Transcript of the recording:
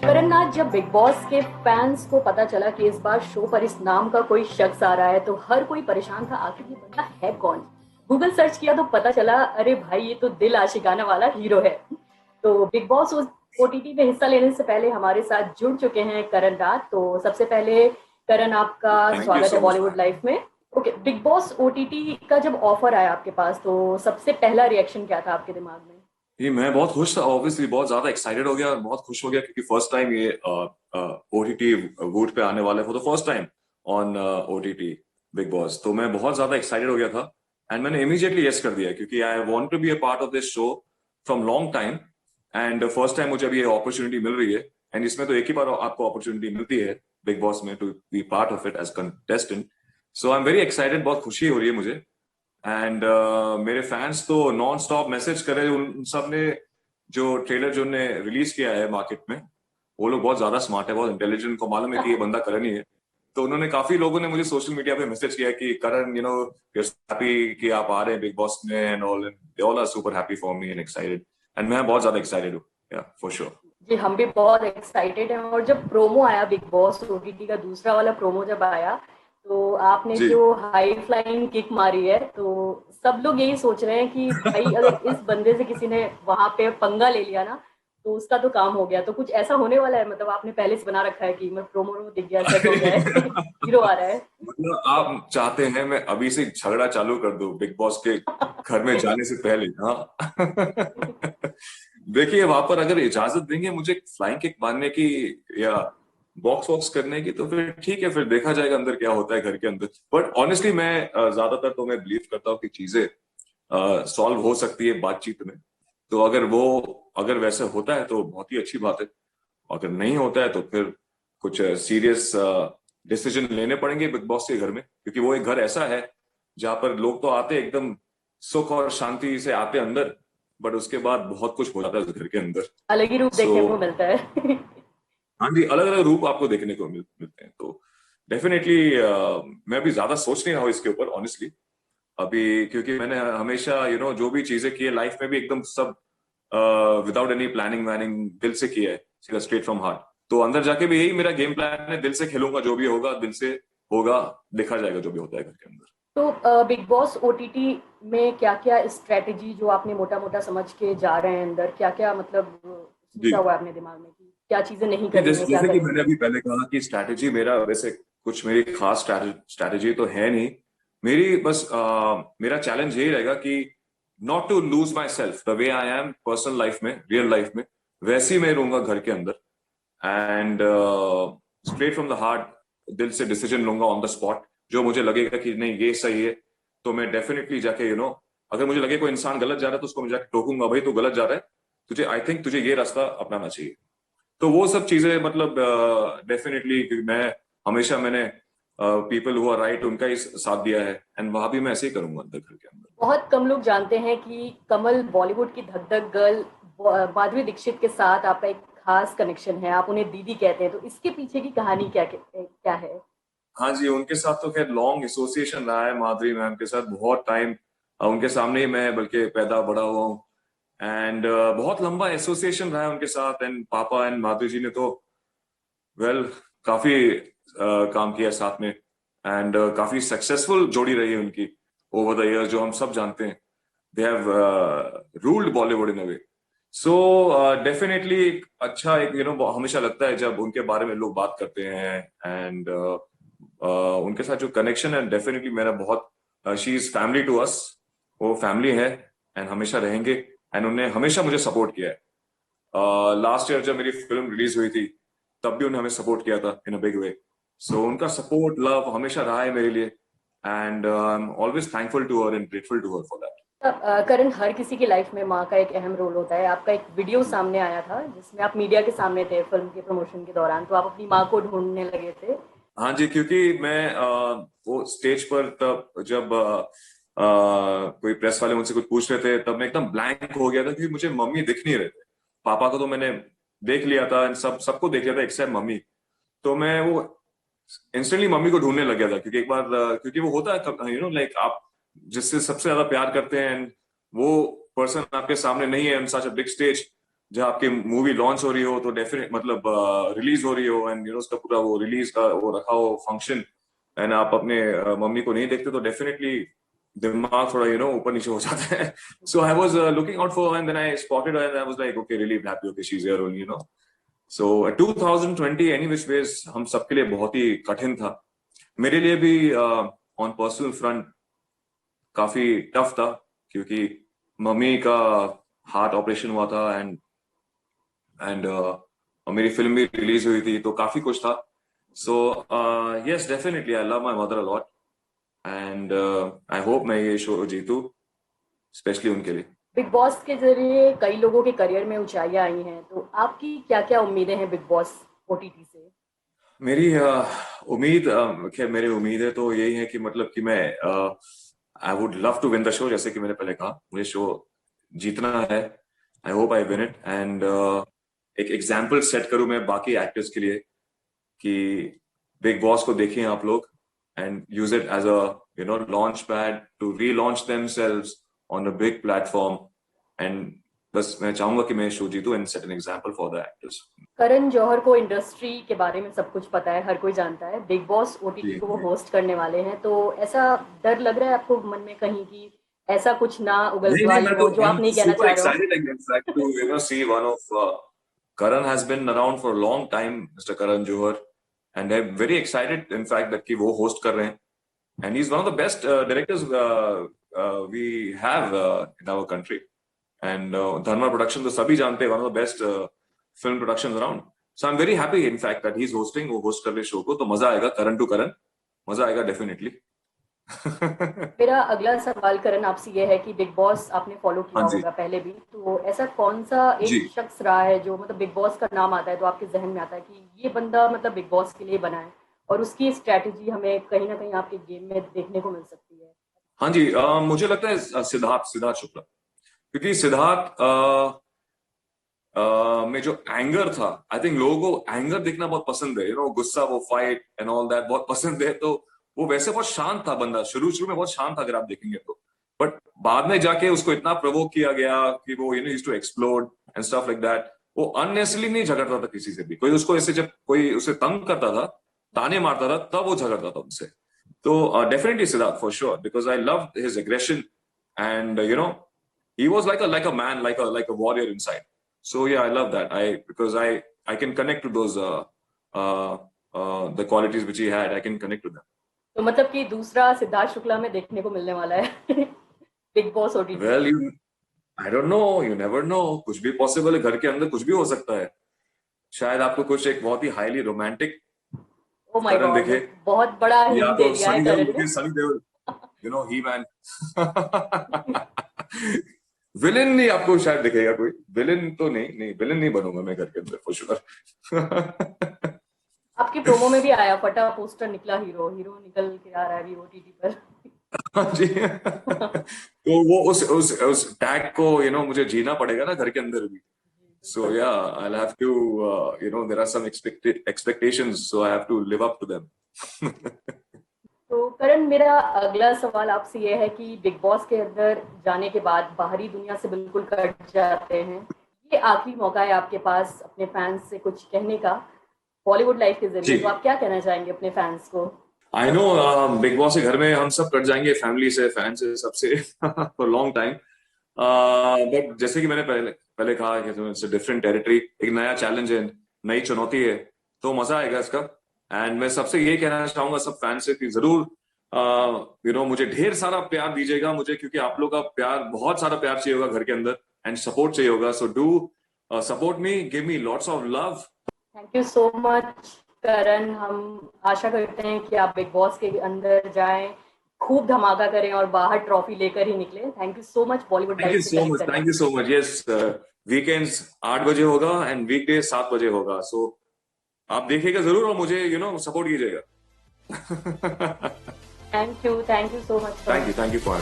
करनाथ, जब big boss के fans को पता चला कि इस बार शो पर इस नाम का कोई शख्स आ रहा है तो हर कोई परेशान था, आखिर ये बंदा है कौन। गूगल सर्च किया तो पता चला, अरे भाई ये तो दिल आशिकाना वाला हीरो है। तो बिग बॉस ओटीटी में हिस्सा लेने से पहले हमारे साथ जुड़ चुके हैं करण रात। तो सबसे पहले करण, आपका थैंक यू स्वागत है so much Bollywood ma'am. Life में। ओके, बिग बॉस ओटीटी का जब ऑफर आया आपके पास तो सबसे पहला रिएक्शन क्या था आपके दिमाग में? ये मैं बहुत खुश था, ऑब्वियसली बहुत ज्यादा एक्साइटेड हो गया और बहुत खुश हो गया क्योंकि फर्स्ट टाइम ये ओटीटी वूट पे आने वाला है for the first time on OTT big boss. तो मैं बहुत ज्यादा एक्साइटेड हो गया था एंड मैंने इमीडिएटली यस कर दिया क्योंकि I want to be a part of this show from long time. And first time मुझे अभी ये अपॉर्चुनिटी मिल रही है एंड इसमें तो एक ही बार आपको अपॉर्चुनिटी मिलती है बिग बॉस में to be part of it as contestant. So I am very excited, बहुत खुशी हो रही है मुझे। एंड मेरे फैंस तो नॉन स्टॉप मैसेज कर रहे हैं, उन सब ने जो ट्रेलर जो ने रिलीज किया है मार्केट में, वो लोग बहुत ज्यादा स्मार्ट है, बहुत इंटेलिजेंट, उनको मालूम है कि ये बंदा करण ही है। तो उन्होंने काफी लोगों ने मुझे सोशल मीडिया पे मैसेज किया कि करण हैप्पी कि आप आ रहे हैं बिग बॉस में and all, they all are super happy for me and excited. And मैं बहुत ज्यादा एक्साइटेड हूँ, या फॉर श्योर। जी, हम भी बहुत एक्साइटेड हैं। और जब प्रोमो आया बिग बॉस ओटीटी का दूसरा वाला प्रोमो जब आया, तो आपने जी। जो हाई फ्लाइंग किक मारी है, तो सब लोग यही सोच रहे हैं कि भाई अगर इस बंदे से किसी ने वहां पे पंगा ले लिया ना, तो उसका तो काम हो गया। तो कुछ ऐसा होने वाला है? मतलब आपने पहले से बना रखा है कि मैं प्रोमो में दिख गया, सेट हो गया है हीरो आ रहा है? मतलब आप चाहते हैं मैं अभी से झगड़ा चालू कर दूं बिग बॉस के घर में जाने से पहले? हाँ। देखिए, वहां पर अगर इजाजत देंगे मुझे फ्लाइंग किक मारने की या बॉक्स वॉक्स करने की तो फिर ठीक है, फिर देखा जाएगा अंदर क्या होता है घर के अंदर। बट ऑनेस्टली मैं ज्यादातर तो मैं बिलीव करता हूँ कि चीजें सॉल्व हो सकती है बातचीत में। तो अगर वैसे होता है तो बहुत ही अच्छी बात है, अगर नहीं होता है तो फिर कुछ सीरियस डिसीजन लेने पड़ेंगे बिग बॉस के घर में, क्योंकि वो एक घर ऐसा है जहां पर लोग तो आते एकदम सुख और शांति से आते अंदर, बट उसके बाद बहुत कुछ हो जाता है उस घर के अंदर। अलग ही रूप सो देखने को मिलता है हाँ जी, अलग अलग रूप आपको देखने को मिलते हैं। तो डेफिनेटली मैं अभी ज्यादा सोच नहीं रहा हूँ इसके ऊपर ऑनेस्टली अभी, क्योंकि मैंने हमेशा जो भी चीजें की है लाइफ में भी एकदम सब विदाउट एनी प्लानिंग वैनिंग दिल से किया है, सीधा स्ट्रेट फ्रॉम हार्ट। तो अंदर जाके भी यही मेरा गेम प्लान है, दिल से खेलूंगा, जो भी होगा दिल से होगा, देखा जाएगा जो भी होता है घर के अंदर। तो बिग बॉस ओटीटी में क्या क्या स्ट्रेटेजी जो आपने मोटा मोटा समझ के जा रहे हैं अंदर, क्या क्या मतलब जी सोचा हुआ है अपने दिमाग में कि क्या चीजें नहीं जी, करनी जैसे है, क्या जैसे कि करनी मैंने है? अभी पहले कहा कि स्ट्रैटेजी मेरा वैसे कुछ मेरी खास स्ट्रैटेजी तो है नहीं। मेरी बस मेरा चैलेंज यही रहेगा कि not to lose myself the way I am personal life में, रियल लाइफ में वैसे ही मैं रहूंगा घर के अंदर। And straight from the heart, दिल से डिसीजन लूंगा ऑन द स्पॉट। जो मुझे लगेगा कि नहीं ये सही है तो मैं डेफिनेटली जाके अगर मुझे लगे कोई इंसान गलत जा रहा है तो उसको मैं जाके टोकूंगा, भाई तू गलत जा रहा है, तुझे आई थिंक तुझे ये रास्ता अपनाना चाहिए। तो वो सब चीजें मतलब डेफिनेटली मैं हमेशा मैंने पीपल हु आर राइट उनका ही साथ दिया है एंड वहां भी मैं ऐसे ही करूंगा अंदर घर के अंदर। बहुत कम लोग जानते हैं कि कमल बॉलीवुड की धक धक गर्ल माधुरी दीक्षित के साथ आपका एक खास कनेक्शन है, आप उन्हें दीदी कहते हैं। तो इसके पीछे की कहानी क्या क्या है? हाँ जी, उनके साथ तो खैर लॉन्ग एसोसिएशन रहा है, माधुरी मैम के साथ बहुत टाइम उनके सामने ही मैं बल्कि पैदा बड़ा हुआ हूँ। एंड बहुत लंबा एसोसिएशन रहा है उनके साथ। एंड पापा एंड माधुरी जी ने तो वेल काफी काम किया साथ में। एंड काफी सक्सेसफुल जोड़ी रही है उनकी ओवर द इयर्स, जो हम सब जानते हैं। They have ruled Bollywood in a way. So definitely अच्छा एक हमेशा लगता है जब उनके बारे में लोग बात करते हैं। एंड उनके साथ जो कनेक्शन है डेफिनेटली मेरा बहुत, she is family to us, वो फैमिली है एंड हमेशा रहेंगे। एंड उन्होंने हमेशा मुझे सपोर्ट किया है। लास्ट ईयर जब मेरी फिल्म रिलीज हुई थी तब भी उन्होंने हमें सपोर्ट किया था इन अ बिग वे। सो उनका सपोर्ट लव हमेशा रहा है मेरे लिए and I am always thankful to her and grateful to her for that. Karan, हर किसी की लाइफ में माँ का एक अहम रोल होता है। आपका एक वीडियो सामने आया था जिसमें आप मीडिया के सामने थे फिल्म के प्रमोशन के दौरान, तो आप अपनी माँ को ढूंढने लगे थे। हाँ जी, क्योंकि मैं वो स्टेज पर तब जब कोई प्रेस वाले मुझसे कुछ पूछ रहे थे तब मैं एकदम ब्लैंक हो गया था, क्योंकि मुझे मम्मी दिख नहीं रहे थे। पापा को तो मैंने देख लिया था, सबको देख लिया था एक्सेप्ट मम्मी। तो मैं वो इंस्टेंटली मम्मी को ढूंढने लग गया था, क्योंकि एक बार क्योंकि वो होता है लाइक आप जिससे सबसे ज्यादा प्यार करते हैं वो पर्सन आपके सामने नहीं है, सच अ बिग स्टेज जहाँ आपकी मूवी लॉन्च हो रही हो, तो डेफिनेट मतलब रिलीज हो रही हो, एंड उसका पूरा वो रिलीज का वो रखा हो फंक्शन, एंड आप अपने मम्मी को नहीं देखते, तो डेफिनेटली दिमाग थोड़ा ऊपर नीचे हो जाता है. So I was looking out for, and then I spotted her and I was like, okay, really happy, okay, she's here only. So 2020 any which ways हम सबके लिए बहुत ही कठिन था. मेरे लिए भी ऑन पर्सनल फ्रंट काफी टफ था, क्योंकि मम्मी का हार्ट ऑपरेशन हुआ था, एंड मेरी फिल्म भी रिलीज हुई थी, तो काफी कुछ था. So yes, definitely I love my mother a lot, and I hope मैं ये शो जीतू, स्पेशली उनके लिए. बिग बॉस के जरिए कई लोगों के करियर में ऊंचाइयां आई हैं, तो आपकी क्या क्या उम्मीदें हैं बिग बॉस ओटीटी से? मेरी उम्मीद, खैर मेरी उम्मीद है तो यही है कि मतलब कि मैं I would love to win the show, जैसे कि मैंने पहले कहा, मुझे शो जीतना है. I hope I win it, and एक एग्जाम्पल सेट करूं मैं बाकी एक्टर्स के लिए कि बिग बॉस को देखिए आप लोग, and use it as a launch pad to relaunch themselves on a big platform. And बस मैं चाहूंगा कि मैं शो जीतूं and set an example for the actors. Karan Johar को इंडस्ट्री के बारे में सब कुछ पता है, हर कोई जानता है। बिग बॉस ओटीटी जी को वो जी. होस्ट करने वाले हैं, तो ऐसा डर लग रहा है आपको मन में कहीं कि ऐसा कुछ ना उगल नहीं नहीं, वाली मैं तो हो जो आई आप एम नहीं कहना सुपर चाह रहे हो? Excited in fact to see one of Karan has been around for a long time, Mr. Karan Johar, and I'm very excited in fact that कि वो host कर रहे हैं, and he's one of the best directors we have in our country, and Dharma Production तो सभी जानते हैं, one of the best film productions around. So I'm very happy in fact that he's hosting, वो host कर रहे show को, तो मजा आएगा. Karan to Karan, मजा आएगा definitely. मेरा अगला सवाल करण आपसे ये है कि बिग बॉस आपने फॉलो किया हाँ जी. होगा पहले भी, तो ऐसा कौन सा जी. एक शख्स रहा है जो मतलब बिग बॉस का नाम आता है तो आपके जहन में आता है कि ये बंदा मतलब बिग बॉस के लिए बना है और उसकी स्ट्रैटेजी हमें कहीं ना कहीं आपके गेम में देखने को मिल सकती है? हाँ जी, मुझे लगता है सिद्धार्थ सिद्धार्थ शुक्ला, क्योंकि सिद्धार्थ में जो एंगर था, आई थिंक लोगों को एंगर देखना बहुत पसंद है, गुस्सा, वो फाइट एंड ऑल दैट बहुत पसंद है. तो वो वैसे बहुत शांत था बंदा, शुरू शुरू में बहुत शांत था अगर आप देखेंगे तो, बट बाद में जाके उसको इतना प्रोवोक किया गया कि वो use to explode and stuff like that. वो अननेसेसरली नहीं झगड़ता था किसी से भी, कोई उसको ऐसे जब कोई उसे तंग करता था, ताने मारता था, तब वो झगड़ता था उनसे. तो definitely Siddharth for sure, because I love his aggression, and he was like a man, like a warrior inside. So yeah, I love that. Because I can connect to those uh, the qualities which he had. I can connect to them. तो मतलब कि दूसरा सिद्धार्थ शुक्ला में देखने को मिलने वाला है बिग बॉस ओटीटी Well, में? I don't know. You never know. कुछ भी पॉसिबल है, घर के अंदर कुछ भी हो सकता है. शायद आपको कुछ एक बहुत ही highly romantic oh my Karan god, दिखे, बहुत बड़ा या हिंट दे तो दिया है सनी देओल करण दिखे, ने। सनी देओल, ही मैन. विलेन नहीं आपको शायद दिखेगा कोई, विलेन तो नहीं, नहीं विलेन नहीं बनूंगा मैं घर के अंदर फॉर श्योर. आपकी प्रोमो में भी आया, फटा पोस्टर निकला, हीरो हीरो निकल के आ रहा है अभी ओटीटी पर। हाँ जी. तो वो उस टैग को मुझे जीना पड़ेगा ना घर के अंदर भी. सो या I have to there are some expectations, so I have to live up to them. तो करण, मेरा अगला सवाल आपसे ये है कि बिग बॉस के अंदर जाने के बाद बाहरी दुनिया से बिल्कुल कट जाते हैं, ये आखिरी मौका है आपके पास अपने फैंस से कुछ कहने का बॉलीवुड लाइफ के जरिए, तो जी, आप क्या कहना चाहेंगे अपने फैंस को? I know. बिग बॉस के घर में हम सब कट जाएंगे, फैमिली से, फैन से, सबसे फॉर लॉन्ग टाइम. बट जैसे कि मैंने पहले पहले कहा कि इट्स डिफरेंट टेरिटरी, एक नया चैलेंज है, नई चुनौती है, तो मजा आएगा इसका. एंड मैं सबसे यही कहना चाहूंगा सब फैन से कि जरूर मुझे ढेर सारा प्यार दीजिएगा मुझे, क्योंकि आप लोग का प्यार, बहुत सारा प्यार चाहिए होगा घर के अंदर, एंड सपोर्ट चाहिए होगा. So do support me, give me lots of love. Thank you so much Karan, हम आशा करते हैं कि आप बिग बॉस के अंदर जाएं, खूब धमाका करें और बाहर ट्रॉफी लेकर ही निकले। Thank you so much Bollywood thank you life से सो कनेक्ट मच, करने थैंक के यू लिए। So much. यस, वीकेंड्स 8 बजे होगा एंड वीकडे 7 बजे होगा. सो आप देखिएगा जरूर और मुझे सपोर्ट कीजिएगा. Thank you so much. Thank you for